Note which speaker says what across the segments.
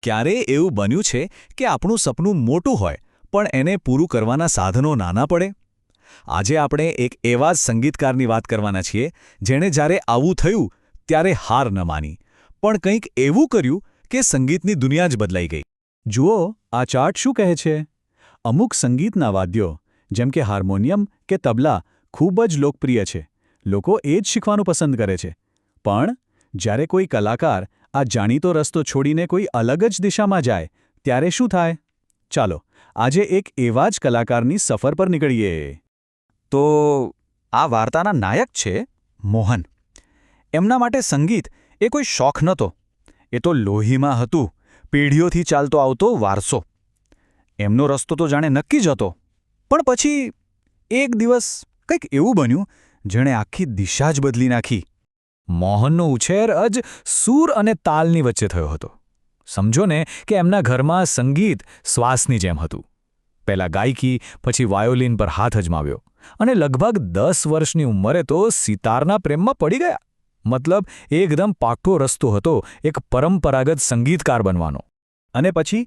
Speaker 1: ક્યારેય એવું બન્યું છે કે આપણું સપનું મોટું હોય પણ એને પૂરું કરવાના સાધનો નાના પડે? આજે આપણે એક એવા જ સંગીતકારની વાત કરવાના છીએ જેણે જ્યારે આવું થયું ત્યારે હાર ન માની, પણ કંઈક એવું કર્યું કે સંગીતની દુનિયા જ બદલાઈ ગઈ. જુઓ, આ ચાર્ટ શું કહે છે? અમુક સંગીતના વાદ્યો જેમ કે હાર્મોનિયમ કે તબલા ખૂબ જ લોકપ્રિય છે. લોકો એ જ શીખવાનું પસંદ કરે છે. પણ જ્યારે કોઈ કલાકાર આ જાણીતો રસ્તો છોડીને કોઈ અલગ જ દિશામાં જાય ત્યારે શું થાય? ચાલો આજે એક એવા જ કલાકારની સફર પર નીકળીએ. તો આ વાર્તાના નાયક છે મોહન. એમના માટે સંગીત એ કોઈ શોખ નહોતો, એ તો લોહીમાં હતું, પેઢીઓથી ચાલતો આવતો વારસો. એમનો રસ્તો તો જાણે નક્કી જ હતો. પણ પછી એક દિવસ કંઈક એવું બન્યું જેણે આખી દિશા જ બદલી નાખી. મોહનનો ઉછેર જ સૂર અને તાલની વચ્ચે થયો હતો. સમજો ને કે એમના ઘરમાં સંગીત શ્વાસની જેમ હતું. પહેલાં ગાયકી, પછી વાયોલિન પર હાથ અજમાવ્યો અને લગભગ 10 વર્ષની ઉંમરે તો સિતારના પ્રેમમાં પડી ગયા. મતલબ એકદમ પાક્કો રસ્તો હતો એક પરંપરાગત સંગીતકાર બનવાનો. અને પછી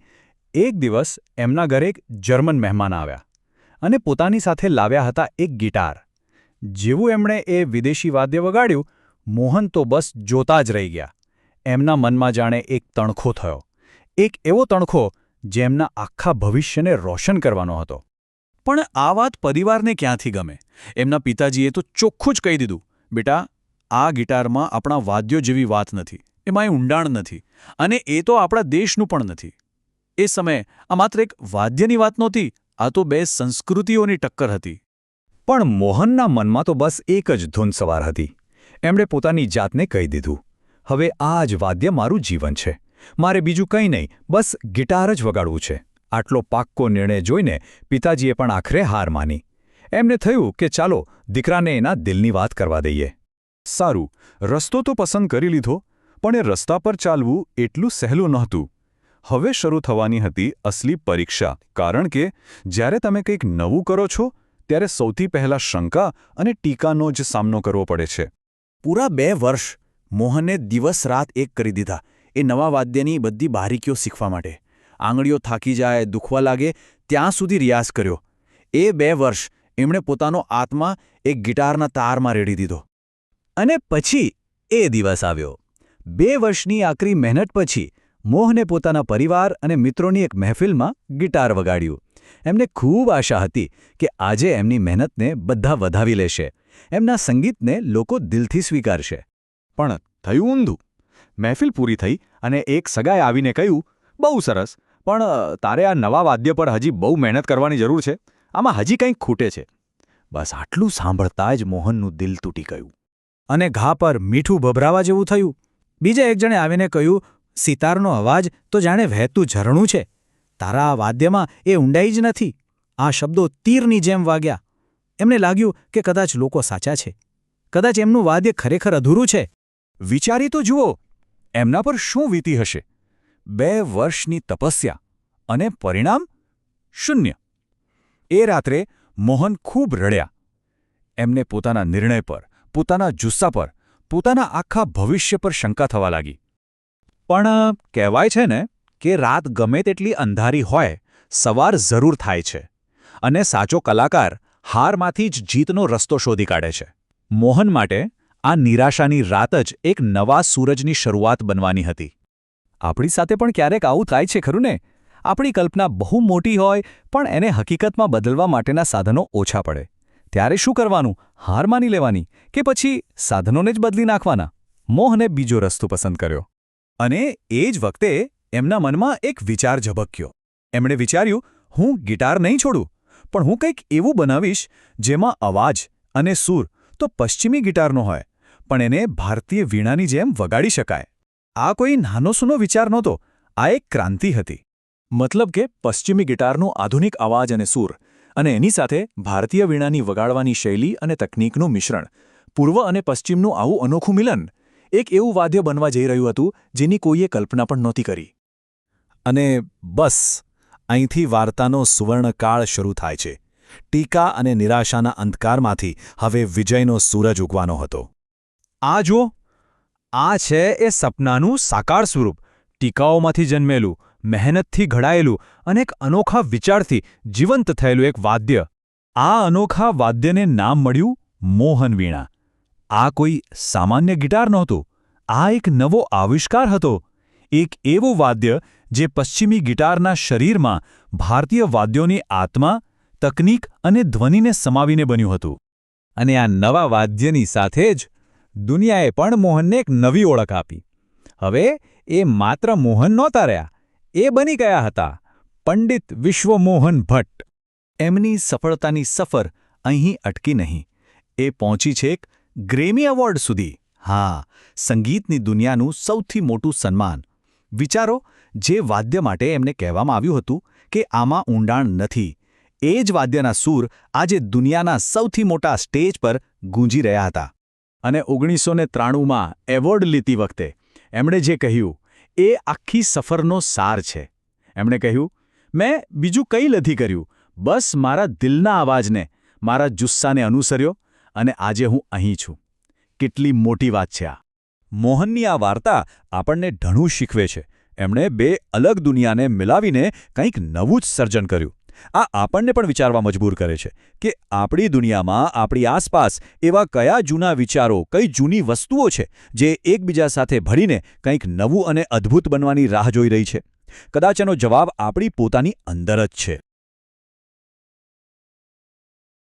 Speaker 1: એક દિવસ એમના ઘરે એક જર્મન મહેમાન આવ્યા અને પોતાની સાથે લાવ્યા હતા એક ગિટાર. જેવું એમણે એ વિદેશી વાદ્ય વગાડ્યું, મોહન તો બસ જોતા જ રહી ગયા. એમના મનમાં જાણે એક તણખો થયો. એક એવો તણખો જે એમના આખા ભવિષ્યને રોશન કરવાનો હતો. પણ આ વાત પરિવારને ક્યાંથી ગમે? એમના પિતાજીએ તો ચોખ્ખું જ કહી દીધું, બેટા, આ ગિટારમાં આપણા વાદ્યો જેવી વાત નથી, એમાં એ ઊંડાણ નથી, અને એ તો આપણા દેશનું પણ નથી. એ સમયે આ માત્ર એક વાદ્યની વાત નહોતી, આ તો બે સંસ્કૃતિઓની ટક્કર હતી. પણ મોહનના મનમાં તો બસ એક જ ધૂન સવાર હતી. એમણે પોતાની જાતને કહી દીધું, હવે આ જ વાદ્ય મારું જીવન છે. મારે બીજું કંઈ નહીં, બસ ગિટાર જ વગાડવું છે. આટલો પાક્કો નિર્ણય જોઈને પિતાજીએ પણ આખરે હાર માની. એમને થયું કે ચાલો દીકરાને એના દિલની વાત કરવા દઈએ. સારું, રસ્તો તો પસંદ કરી લીધો, પણ એ રસ્તા પર ચાલવું એટલું સહેલું નહોતું. હવે શરૂ થવાની હતી અસલી પરીક્ષા. કારણ કે જ્યારે તમે કંઈક નવું કરો છો ત્યારે સૌથી પહેલાં શંકા અને ટીકાનો જ સામનો કરવો પડે છે. પૂરા 2 વર્ષ મોહને દિવસ-રાત એક કરી દીધા એ નવા વાદ્યની બધી બારીકીઓ શીખવા માટે. આંગળીઓ થાકી જાય, દુખવા લાગે ત્યાં સુધી રિયાઝ કર્યો. એ 2 વર્ષ એમણે પોતાનો આત્મા એક ગિટારના તારમાં રેડી દીધો. અને પછી એ દિવસ આવ્યો. 2 વર્ષની આકરી મહેનત પછી મોહને પોતાના પરિવાર અને મિત્રોની એક મહેફિલમાં ગિટાર વગાડ્યું. એમને ખૂબ આશા હતી કે આજે એમની મહેનતને બધા વધાવી લેશે, એમના સંગીતને લોકો દિલથી સ્વીકારશે. પણ થયું ઊંધું. મહેફિલ પૂરી થઈ અને એક સગાએ આવીને કહ્યું, બહુ સરસ, પણ તારે આ નવા વાદ્ય પર હજી બહુ મહેનત કરવાની જરૂર છે. આમાં હજી કંઈક ખૂટે છે. બસ આટલું સાંભળતા જ મોહનનું દિલ તૂટી ગયું. અને ઘા પર મીઠું ભભરાવા જેવું થયું. બીજા એક જણે આવીને કહ્યું, સિતારનો અવાજ તો જાણે વહેતું ઝરણું છે. તારા આ વાદ્યમાં એ ઊંડાઈ જ નથી. આ શબ્દો તીરની જેમ વાગ્યા. એમને લાગ્યું કે કદાચ લોકો સાચા છે. કદાચ એમનું વાદ્ય ખરેખર અધૂરું છે. વિચારી તો જુઓ, એમના પર શું વીતી હશે. 2 વર્ષની તપસ્યા અને પરિણામ શૂન્ય. એ રાત્રે મોહન ખૂબ રડ્યા. એમને પોતાના નિર્ણય પર, પોતાના જુસ્સા પર, પોતાના આખા ભવિષ્ય પર શંકા થવા લાગી. પણ કહેવાય છે ને કે રાત ગમે તેટલી અંધારી હોય, સવાર જરૂર થાય છે. અને સાચો કલાકાર હારમાંથી જ જીતનો રસ્તો શોધી કાઢે છે. મોહન માટે આ નિરાશાની રાત જ એક નવા સૂરજની શરૂઆત બનવાની હતી. આપણી સાથે પણ ક્યારેક આવું થાય છે ખરું ને? આપણી કલ્પના બહુ મોટી હોય પણ એને હકીકતમાં બદલવા માટેના સાધનો ઓછા પડે. ત્યારે શું કરવાનું? હાર માની લેવાની કે પછી સાધનોને જ બદલી નાખવાના? મોહને બીજો રસ્તો પસંદ કર્યો. અને એ જ વખતે એમના મનમાં એક વિચાર ઝબક્યો. એમણે વિચાર્યું, હું ગિટાર નહીં છોડું, પણ હું કંઈક એવું બનાવીશ જેમાં અવાજ અને સૂર તો પશ્ચિમી ગિટારનો હોય, પણ એને ભારતીય વીણાની જેમ વગાડી શકાય. આ કોઈ નાનો સૂનો વિચાર નહોતો, આ એક ક્રાંતિ હતી. મતલબ કે પશ્ચિમી ગિટારનો આધુનિક અવાજ અને સૂર, અને એની સાથે ભારતીય વીણાની વગાડવાની શૈલી અને તકનીકનું મિશ્રણ, પૂર્વ અને પશ્ચિમનું આવું અનોખું મિલન, એક એવું વાદ્ય બનવા જઈ રહ્યું હતું જેની કોઈએ કલ્પના પણ નહોતી કરી. અને બસ અહીંથી વાર્તાનો સુવર્ણકાળ શરૂ થાય છે. ટીકા અને નિરાશાના અંધકારમાંથી હવે વિજયનો સૂરજ ઉગવાનો હતો. આ જુઓ, આ છે એ સપનાનું સાકાર સ્વરૂપ.
Speaker 2: ટીકાઓમાંથી જન્મેલું, મહેનતથી ઘડાયેલું અને એક અનોખા વિચારથી જીવંત થયેલું એક વાદ્ય. આ અનોખા વાદ્યને નામ મળ્યું મોહન વીણા. આ કોઈ સામાન્ય ગિટાર નહોતું. આ એક નવો આવિષ્કાર હતો. એક એવું વાદ્ય જે પશ્ચિમી ગિટારના શરીરમાં ભારતીય વાદ્યોની આત્મા, તકનીક અને ધ્વનિને સમાવીને બન્યું હતું.
Speaker 1: અને આ નવા વાદ્યની સાથે જ દુનિયાએ પણ મોહનને એક નવી ઓળખ આપી. હવે એ માત્ર મોહન નહોતા રહ્યા, એ બની ગયા હતા પંડિત વિશ્વમોહન ભટ્ટ. એમની સફળતાની સફર અહીં અટકી નહીં. એ પહોંચી છેક ગ્રેમી એવોર્ડ સુધી. હા, સંગીતની દુનિયાનું સૌથી મોટું સન્માન. વિચારો, જે વાદ્ય માટે એમને કહેવામાં આવ્યું હતું કે આમાં ઊંડાણ નથી, એ જ વાદ્યના સૂર આજે દુનિયાના સૌથી મોટા સ્ટેજ પર ગૂંજી રહ્યા હતા. અને 1993માં એવોર્ડ લેતી વખતે એમણે જે કહ્યું એ આખી સફરનો સાર છે. એમણે કહ્યું, મેં બીજું કંઈ નથી કર્યું, બસ મારા દિલના અવાજને, મારા જુસ્સાને અનુસર્યો અને આજે હું અહીં છું. કેટલી મોટી વાત છે આ!
Speaker 2: મોહનની આ વાર્તા આપણને ઘણું શીખવે છે. એમણે બે અલગ દુનિયાને મિલાવીને કંઈક નવું જ સર્જન કર્યું. આ આપણને પણ વિચારવા મજબૂર કરે છે કે આપણી દુનિયામાં, આપણી આસપાસ એવા કયા જૂના વિચારો, કઈ જૂની વસ્તુઓ છે જે એકબીજા સાથે ભળીને કંઈક નવું અને અદ્ભુત બનવાની રાહ જોઈ રહી છે. કદાચ એનો જવાબ આપણી પોતાની અંદર જ છે.